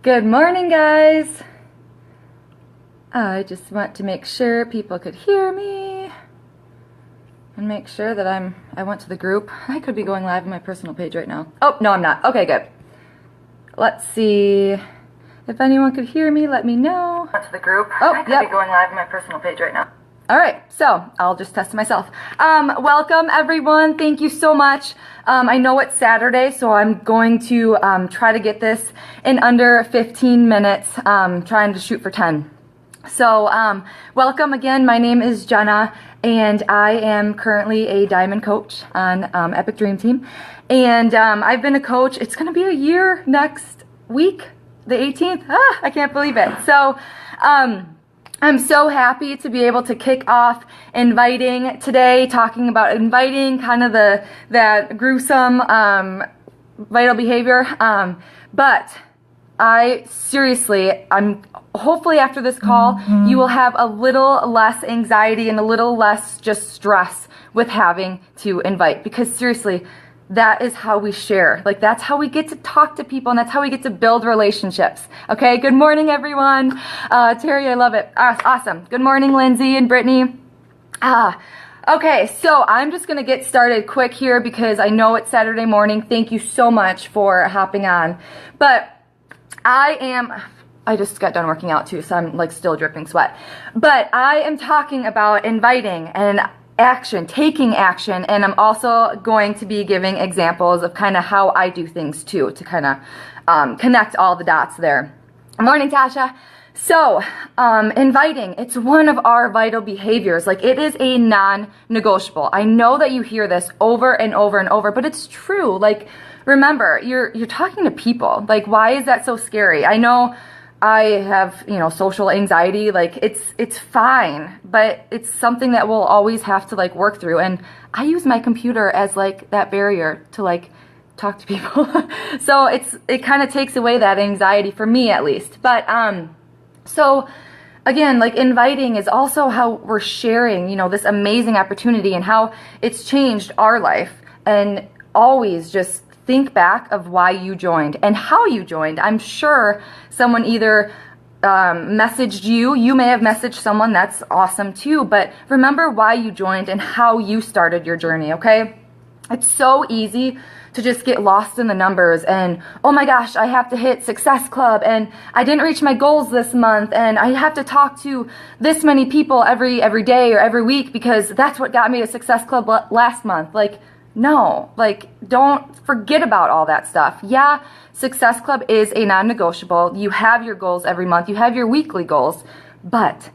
Good morning, guys. I just want to make sure people could hear me and make sure that I went to the group. I could be going live on my personal page right now. Oh, no, I'm not. Okay, good. Let's see. If anyone could hear me, let me know. Went to the group. Oh, I could be going live on my personal page right now. All right, so I'll just test myself. Welcome, everyone. Thank you so much. I know it's Saturday, so I'm going to try to get this in under 15 minutes, trying to shoot for 10. So welcome again. My name is Jenna, and I am currently a diamond coach on Epic Dream Team. And I've been a coach. It's going to be a year next week, the 18th. I can't believe it. So I'm so happy to be able to kick off inviting today, talking about inviting, kind of that gruesome vital behavior. But I'm hopefully after this call, you will have a little less anxiety and a little less just stress with having to invite, because seriously, that is how we share. Like, that's how we get to talk to people, and that's how we get to build relationships. Okay, good morning, everyone. Terry, I love it. Awesome. Good morning, Lindsay and Brittany. Okay, so I'm just gonna get started quick here because I know it's Saturday morning. Thank you so much for hopping on. But I just got done working out too, so I'm like still dripping sweat. But I am talking about inviting and action, taking action, and I'm also going to be giving examples of kind of how I do things too, to kind of connect all the dots there. Good morning, Tasha. So, inviting, it's one of our vital behaviors. Like, it is a non-negotiable. I know that you hear this over and over and over, but it's true. Like, remember, you're talking to people. Like, why is that so scary? I know I have, social anxiety. Like, it's fine, but it's something that we'll always have to like work through. And I use my computer as like that barrier to like talk to people. So it kind of takes away that anxiety for me, at least. But so again, like, inviting is also how we're sharing, this amazing opportunity and how it's changed our life. And always just think back of why you joined and how you joined. I'm sure someone either messaged you. You may have messaged someone. That's awesome too. But remember why you joined and how you started your journey, okay? It's so easy to just get lost in the numbers and, oh my gosh, I have to hit Success Club and I didn't reach my goals this month and I have to talk to this many people every day or every week because that's what got me to Success Club last month. Like, no, like, don't forget about all that stuff. Yeah, Success Club is a non-negotiable. You have your goals every month. You have your weekly goals, but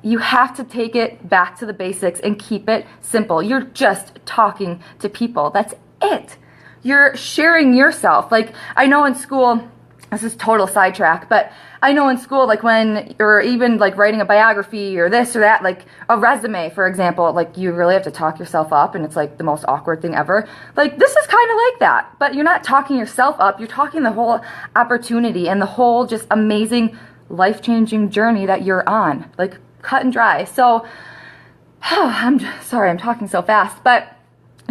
you have to take it back to the basics and keep it simple. You're just talking to people. That's it. You're sharing yourself. Like, I know in school, this is total sidetrack, but I know in school, like, when you're even like writing a biography or this or that, like a resume, for example, like, you really have to talk yourself up and it's like the most awkward thing ever. Like, this is kind of like that, but you're not talking yourself up. You're talking the whole opportunity and the whole just amazing life-changing journey that you're on, like, cut and dry. So, I'm sorry, I'm talking so fast, but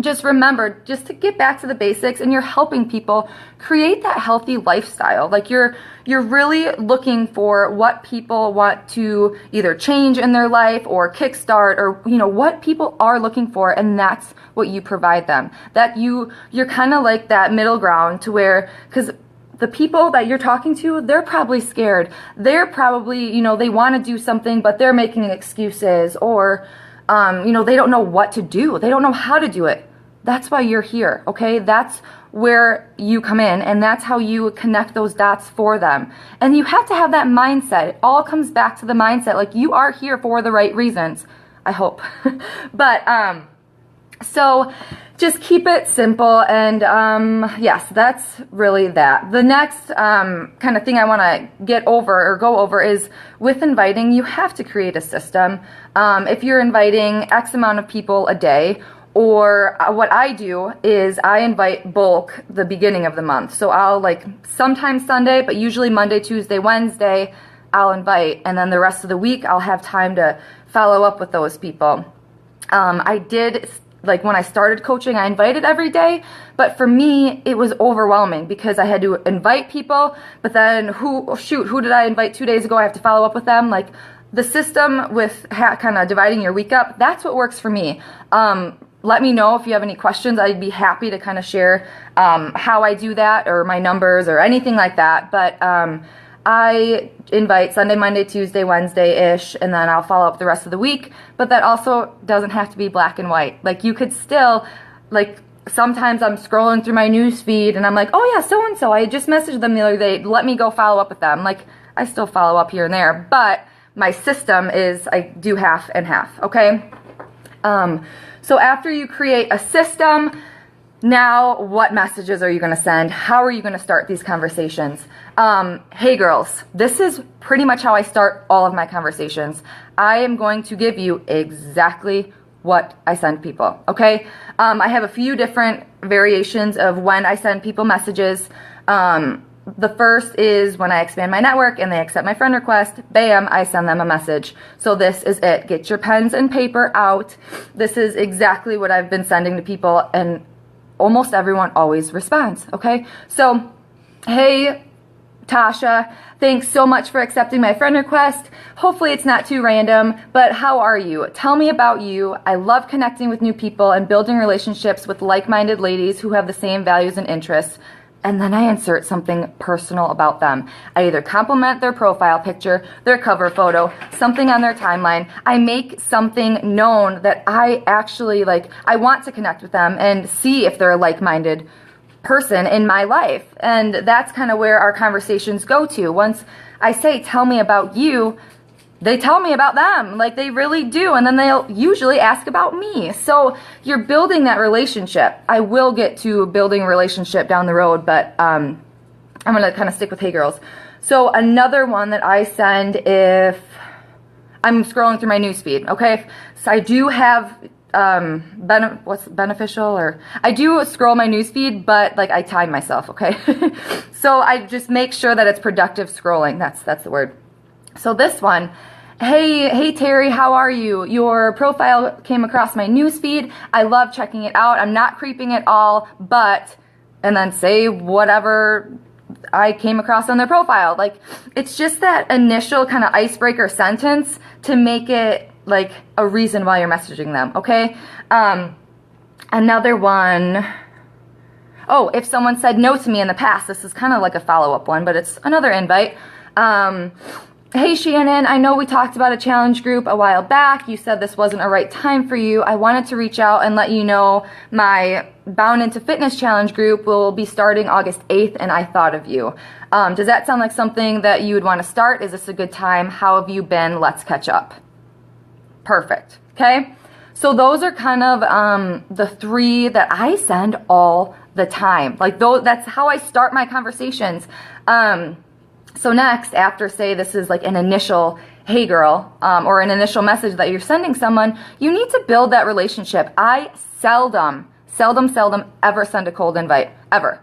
just remember just to get back to the basics, and you're helping people create that healthy lifestyle. Like, you're really looking for what people want to either change in their life or kickstart, or what people are looking for, and that's what you provide them. That you're kind of like that middle ground to where, because the people that you're talking to, they're probably scared. They're probably, they want to do something, but they're making excuses, or they don't know what to do. They don't know how to do it. That's why you're here, okay? That's where you come in, and that's how you connect those dots for them. And you have to have that mindset. It all comes back to the mindset. Like, you are here for the right reasons, I hope. But, so just keep it simple, and yes, that's really that. The next kind of thing I want to go over is, with inviting, you have to create a system. If you're inviting X amount of people a day, or what I do is I invite bulk the beginning of the month. So I'll, like, sometimes Sunday, but usually Monday, Tuesday, Wednesday, I'll invite, and then the rest of the week I'll have time to follow up with those people. I did like when I started coaching, I invited every day, but for me, it was overwhelming because I had to invite people, but then who did I invite 2 days ago? I have to follow up with them. Like the system with kind of dividing your week up, that's what works for me. Let me know if you have any questions. I'd be happy to kind of share how I do that or my numbers or anything like that. But I invite Sunday, Monday, Tuesday, Wednesday-ish, and then I'll follow up the rest of the week. But that also doesn't have to be black and white. Like you could still, like sometimes I'm scrolling through my news feed and I'm like, oh yeah, so-and-so, I just messaged them the other day. Let me go follow up with them. Like I still follow up here and there, but my system is I do half and half, okay? So after you create a system, now what messages are you going to send? How are you going to start these conversations? Hey girls, this is pretty much how I start all of my conversations. I am going to give you exactly what I send people, okay? I have a few different variations of when I send people messages. The first is when I expand my network and they accept my friend request, bam, I send them a message. So this is it. Get your pens and paper out. This is exactly what I've been sending to people, and almost everyone always responds, okay? So, hey, Tasha, thanks so much for accepting my friend request. Hopefully it's not too random, but how are you? Tell me about you. I love connecting with new people and building relationships with like-minded ladies who have the same values and interests. And then I insert something personal about them. I either compliment their profile picture, their cover photo, something on their timeline. I make something known that I actually I want to connect with them and see if they're a like-minded person in my life. And that's kind of where our conversations go to. Once I say, tell me about you, they tell me about them, like they really do, and then they'll usually ask about me. So you're building that relationship. I will get to building a relationship down the road, but I'm going to kind of stick with Hey Girls. So another one that I send if I'm scrolling through my newsfeed, okay? So I do have beneficial, or I do scroll my newsfeed, but I time myself, okay? So I just make sure that it's productive scrolling. That's the word. So this one, hey Terry, how are you? Your profile came across my newsfeed. I love checking it out. I'm not creeping at all, but, and then say whatever I came across on their profile. It's just that initial kind of icebreaker sentence to make it a reason why you're messaging them, okay? Another one, oh, if someone said no to me in the past, this is kind of like a follow-up one, but it's another invite. Hey Shannon, I know we talked about a challenge group a while back. You said this wasn't a right time for you. I wanted to reach out and let you know my Bound into Fitness challenge group will be starting August 8th, and I thought of you. Does that sound like something that you would want to start? Is this a good time? How have you been? Let's catch up. Perfect. Okay. So those are kind of the three that I send all the time. That's how I start my conversations. So next, after say this is an initial hey girl, or an initial message that you're sending someone, you need to build that relationship. I seldom ever send a cold invite, ever.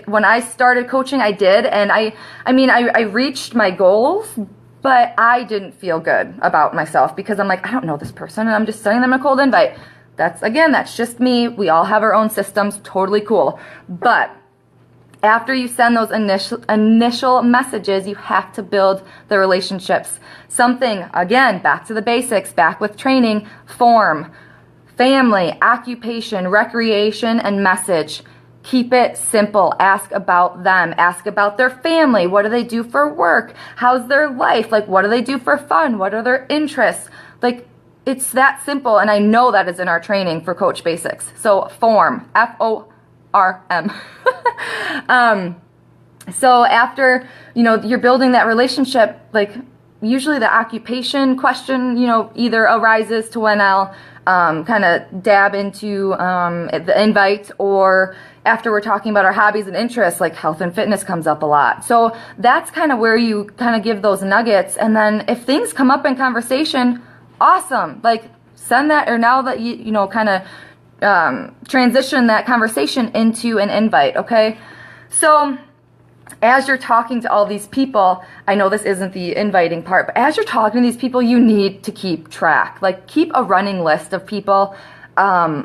When I started coaching, I did, and I reached my goals, but I didn't feel good about myself because I'm I don't know this person and I'm just sending them a cold invite. That's just me. We all have our own systems, totally cool. But after you send those initial messages, you have to build the relationships. Something, again, back to the basics, back with training, form, family, occupation, recreation, and message. Keep it simple. Ask about them. Ask about their family. What do they do for work? How's their life? what do they do for fun? What are their interests? It's that simple, and I know that is in our training for Coach Basics. So form, F-O-R-M. So after, you're building that relationship, usually the occupation question, either arises to when I'll kind of dab into the invite, or after we're talking about our hobbies and interests, health and fitness comes up a lot. So that's kind of where you kind of give those nuggets. And then if things come up in conversation, awesome. Send that, or now that you kind of transition that conversation into an invite, okay? So as you're talking to all these people, I know this isn't the inviting part, but as you're talking to these people, you need to keep track. Keep a running list of people.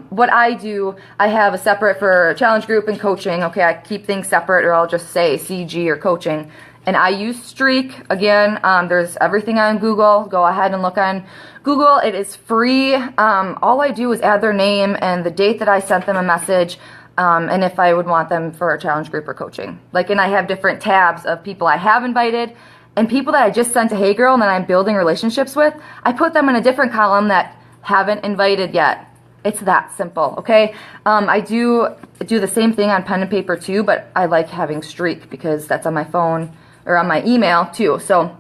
what I do, I have a separate for challenge group and coaching. Okay, I keep things separate, or I'll just say CG or coaching. And I use Streak. Again, there's everything on Google. Go ahead and look on Google. It is free. All I do is add their name and the date that I sent them a message, and if I would want them for a challenge group or coaching. Like, and I have different tabs of people I have invited and people that I just sent to Hey Girl and that I'm building relationships with. I put them in a different column that haven't invited yet. It's that simple, okay? I do the same thing on pen and paper too, but I like having Streak because that's on my phone or on my email too. So,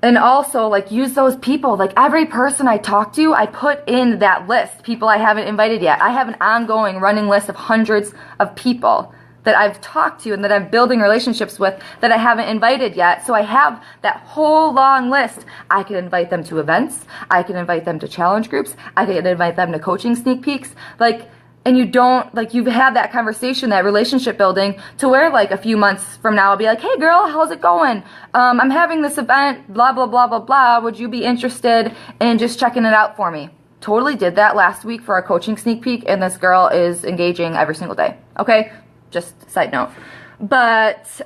and also, like, use those people. Like, every person I talk to, I put in that list, people I haven't invited yet. I have an ongoing running list of hundreds of people that I've talked to and that I'm building relationships with that I haven't invited yet. So I have that whole long list. I can invite them to events. I can invite them to challenge groups. I can invite them to coaching sneak peeks. Like, and you don't, like, you've had that conversation, that relationship building, to where, like, a few months from now I'll be like, hey girl, how's it going? I'm having this event, blah, blah, blah, blah, blah. Would you be interested in just checking it out for me? Totally did that last week for our coaching sneak peek, and this girl is engaging every single day. Okay? Just side note. But,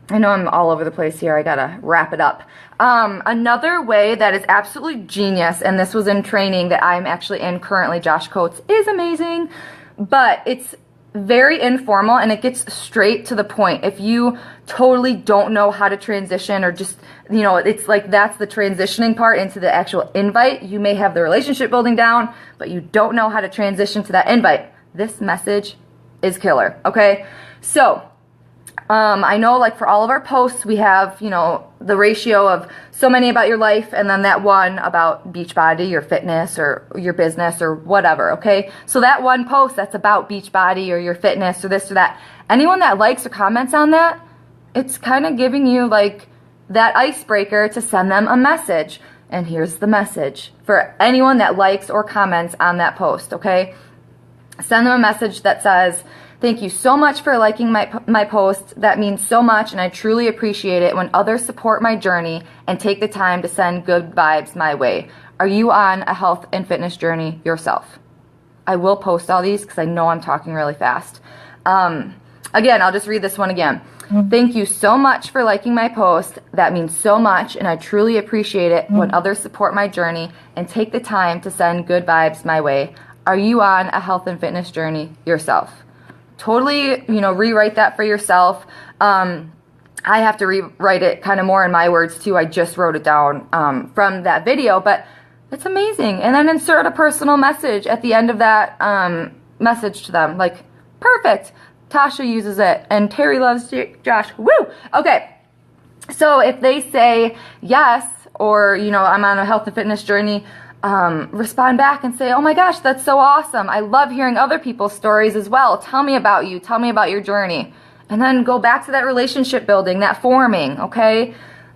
I know I'm all over the place here. I gotta wrap it up. Another way that is absolutely genius, and this was in training that I'm actually in currently, Josh Coates is amazing, but it's very informal and it gets straight to the point. If you totally don't know how to transition, or just, you know, it's like that's the transitioning part into the actual invite. You may have the relationship building down, but you don't know how to transition to that invite. This message is killer, okay? So, I know, like, for all of our posts, we have, you know, the ratio of so many about your life and then that one about Beachbody, your fitness, or your business, or whatever, okay? So that one post that's about Beachbody or your fitness or this or that, anyone that likes or comments on that, it's kind of giving you, like, that icebreaker to send them a message. And here's the message for anyone that likes or comments on that post, okay? Send them a message that says, thank you so much for liking my post. That means so much, and I truly appreciate it when others support my journey and take the time to send good vibes my way. Are you on a health and fitness journey yourself? I will post all these because I know I'm talking really fast. Again, I'll just read this one again. Thank you so much for liking my post. That means so much, and I truly appreciate it when others support my journey and take the time to send good vibes my way. Are you on a health and fitness journey yourself? Totally, you know, rewrite that for yourself. I have to rewrite it kind of more in my words too. I just wrote it down from that video, but it's amazing. And then insert a personal message at the end of that message to them. Like, perfect. Tasha uses it, and Terry loves Josh. Woo! Okay. So if they say yes, or, you know, I'm on a health and fitness journey, respond back and say, oh my gosh, that's so awesome. I love hearing other people's stories as well. Tell me about you. Tell me about your journey. And then go back to that relationship building, that forming, okay?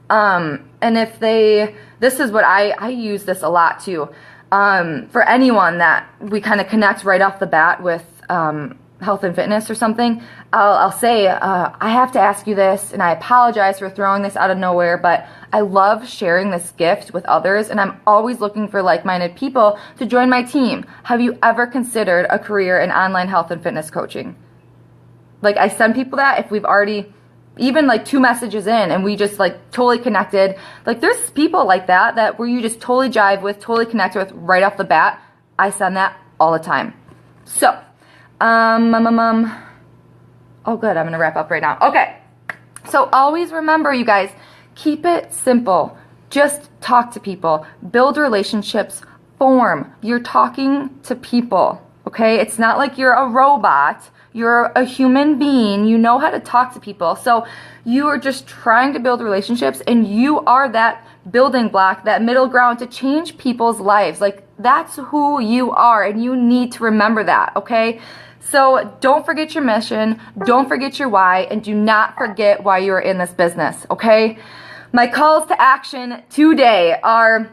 And if this is what I use this a lot too. For anyone that we kind of connect right off the bat with health and fitness or something, I'll say, I have to ask you this, and I apologize for throwing this out of nowhere, but I love sharing this gift with others, and I'm always looking for like-minded people to join my team. Have you ever considered a career in online health and fitness coaching? Like, I send people that if we've already, even like 2 messages in, and we just like totally connected. Like, there's people like that where you just totally jive with, totally connect with right off the bat. I send that all the time. So, oh good, I'm gonna wrap up right now. Okay, so always remember, you guys, keep it simple. Just talk to people, build relationships, form. You're talking to people, okay? It's not like you're a robot. You're a human being. You know how to talk to people. So you are just trying to build relationships, and you are that building block, that middle ground to change people's lives. Like, that's who you are, and you need to remember that, okay? So don't forget your mission, don't forget your why, and do not forget why you're in this business, okay? My calls to action today are: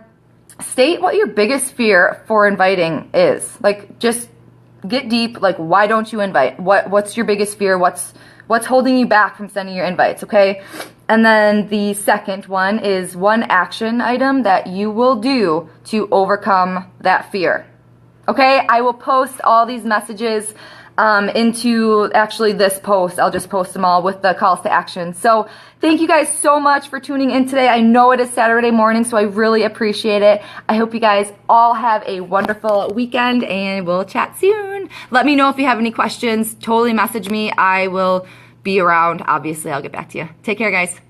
state what your biggest fear for inviting is. Like, just get deep. Like, why don't you invite? What's your biggest fear? What's holding you back from sending your invites, okay? And then the second one is one action item that you will do to overcome that fear. Okay, I will post all these messages into actually this post. I'll just post them all with the calls to action. So thank you guys so much for tuning in today. I know it is Saturday morning, so I really appreciate it. I hope you guys all have a wonderful weekend, and we'll chat soon. Let me know if you have any questions. Totally message me. I will be around. Obviously, I'll get back to you. Take care, guys.